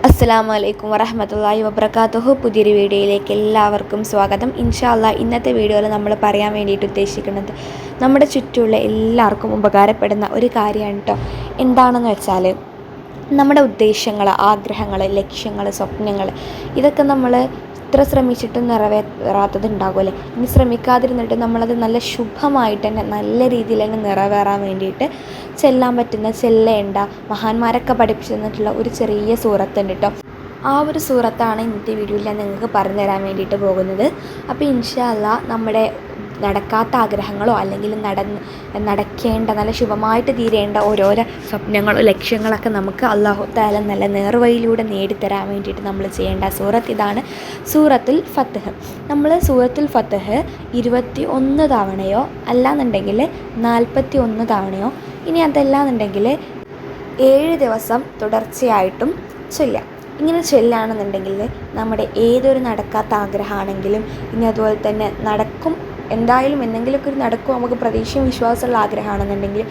അസ്സലാമു അലൈക്കും വറഹ്മത്തുള്ളാഹി വബറകാതുഹു. പുതിയൊരു വീഡിയോയിലേക്ക് എല്ലാവർക്കും സ്വാഗതം. ഇൻഷാ അല്ലാഹ് ഇന്നത്തെ വീഡിയോയിൽ നമ്മൾ പറയാൻ വേണ്ടിയിട്ട് ഉദ്ദേശിക്കുന്നത് നമ്മുടെ ചുറ്റുമുള്ള എല്ലാവർക്കും ഉപകാരപ്പെടുന്ന ഒരു കാര്യമാണ് കേട്ടോ. എന്താണെന്ന് വെച്ചാൽ നമ്മുടെ ഉദ്ദേശങ്ങൾ, ആഗ്രഹങ്ങൾ, ലക്ഷ്യങ്ങൾ, സ്വപ്നങ്ങൾ ഇതൊക്കെ നമ്മൾ ഇത്ര ശ്രമിച്ചിട്ടും നിറവേറാത്തതുണ്ടാകുമല്ലേ. ഇനി ശ്രമിക്കാതിരുന്നിട്ട് നമ്മളത് നല്ല ശുഭമായിട്ട് തന്നെ നല്ല രീതിയിൽ തന്നെ നിറവേറാൻ വേണ്ടിയിട്ട് ചെല്ലേണ്ട മഹാന്മാരൊക്കെ പഠിപ്പിച്ചു തന്നിട്ടുള്ള ഒരു ചെറിയ സൂറത്തുണ്ട് കേട്ടോ. ആ ഒരു സൂറത്താണ് ഇന്നത്തെ വീഡിയോയിൽ ഞാൻ നിങ്ങൾക്ക് പറഞ്ഞു തരാൻ വേണ്ടിയിട്ട് പോകുന്നത്. അപ്പോൾ ഇൻഷാ അല്ലാഹ് നമ്മുടെ നടക്കാത്ത ആഗ്രഹങ്ങളോ അല്ലെങ്കിൽ നടക്കേണ്ട നല്ല ശുഭമായിട്ട് തീരേണ്ട ഓരോരോ സ്വപ്നങ്ങളോ ലക്ഷ്യങ്ങളൊക്കെ നമുക്ക് അല്ലാഹു തആല നല്ല നേർവഴിയിലൂടെ നേടിത്തരാൻ വേണ്ടിയിട്ട് നമ്മൾ ചെയ്യേണ്ട സൂറത്ത് ഇതാണ്, സൂറത്തുൽ ഫത്ത്ഹ്. നമ്മൾ സൂറത്തുൽ ഫത്ത്ഹ് 21 തവണയോ അല്ലാന്നുണ്ടെങ്കിൽ 41 തവണയോ, ഇനി അതല്ലാന്നുണ്ടെങ്കിൽ 7 ദിവസം തുടർച്ചയായിട്ടും ചൊല്ലാം. ഇങ്ങനെ ചൊല്ലുകയാണെന്നുണ്ടെങ്കിൽ നമ്മുടെ ഏതൊരു നടക്കാത്ത ആഗ്രഹമാണെങ്കിലും ഇനി അതുപോലെ തന്നെ നടക്കും, എന്തായാലും എന്തെങ്കിലുമൊക്കെ ഒരു നടക്കും, നമുക്ക് പ്രതീക്ഷയും വിശ്വാസമുള്ള ആഗ്രഹമാണെന്നുണ്ടെങ്കിൽ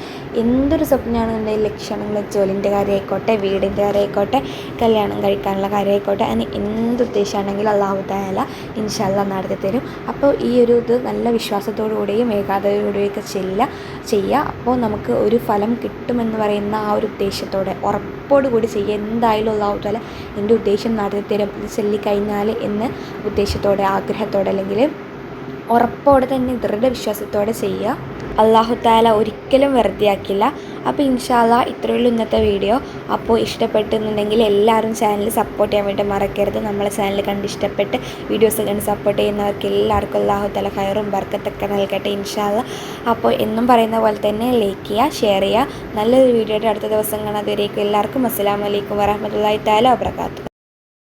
എന്തൊരു സ്വപ്നമാണെന്നുണ്ടെങ്കിൽ ലക്ഷ്യങ്ങൾ, ജോലിൻ്റെ കാര്യമായിക്കോട്ടെ, വീടിൻ്റെ കാര്യമായിക്കോട്ടെ, കല്യാണം കഴിക്കാനുള്ള കാര്യമായിക്കോട്ടെ, അങ്ങനെ എന്ത് ഉദ്ദേശമാണെങ്കിലും അല്ലാഹു തആല ഇൻഷാ അല്ലാഹ് നടത്തി തരും. അപ്പോൾ ഈ ഒരു ഇത് നല്ല വിശ്വാസത്തോടുകൂടിയും ഏകാഗ്രതയോടെയൊക്കെ ചെയ്യുക. അപ്പോൾ നമുക്ക് ഒരു ഫലം കിട്ടുമെന്ന് പറയുന്ന ആ ഒരു ഉദ്ദേശത്തോടെ ഉറപ്പോടുകൂടി ചെയ്യുക. എന്തായാലും അല്ലാഹു തആല എൻ്റെ ഉദ്ദേശം നടത്തി തരും ഇത് ചൊല്ലിക്കഴിഞ്ഞാൽ എന്ന് ഉദ്ദേശത്തോടെ, ആഗ്രഹത്തോടെ, അല്ലെങ്കിൽ ഉറപ്പോടെ തന്നെ ദൃഢവിശ്വാസത്തോടെ ചെയ്യുക. അല്ലാഹു തആല ഒരിക്കലും വെറുതെ ആക്കില്ല. അപ്പോൾ ഇൻഷാ അല്ലാഹ് ഇത്രയുള്ളൂ ഇന്നത്തെ വീഡിയോ. അപ്പോൾ ഇഷ്ടപ്പെട്ടെന്നുണ്ടെങ്കിൽ എല്ലാവരും ചാനൽ സപ്പോർട്ട് ചെയ്യാൻ വേണ്ടി മറക്കരുത്. നമ്മളെ ചാനൽ കണ്ട് ഇഷ്ടപ്പെട്ട് വീഡിയോസ് കണ്ട് സപ്പോർട്ട് ചെയ്യുന്നവർക്ക് എല്ലാവർക്കും അല്ലാഹു തആല ഖൈറും ബർക്കത്തൊക്കെ നൽകട്ടെ ഇൻഷാ അല്ലാഹ്. അപ്പോൾ എന്നും പറയുന്ന പോലെ തന്നെ ലൈക്ക് ചെയ്യുക, ഷെയർ ചെയ്യുക. നല്ലൊരു വീഡിയോയുടെ അടുത്ത ദിവസം കാണാം. അതുവരേക്കും എല്ലാവർക്കും അസ്സലാമു അലൈക്കും വറഹ്മത്തുള്ളാഹി തആല വബറകാതുഹു.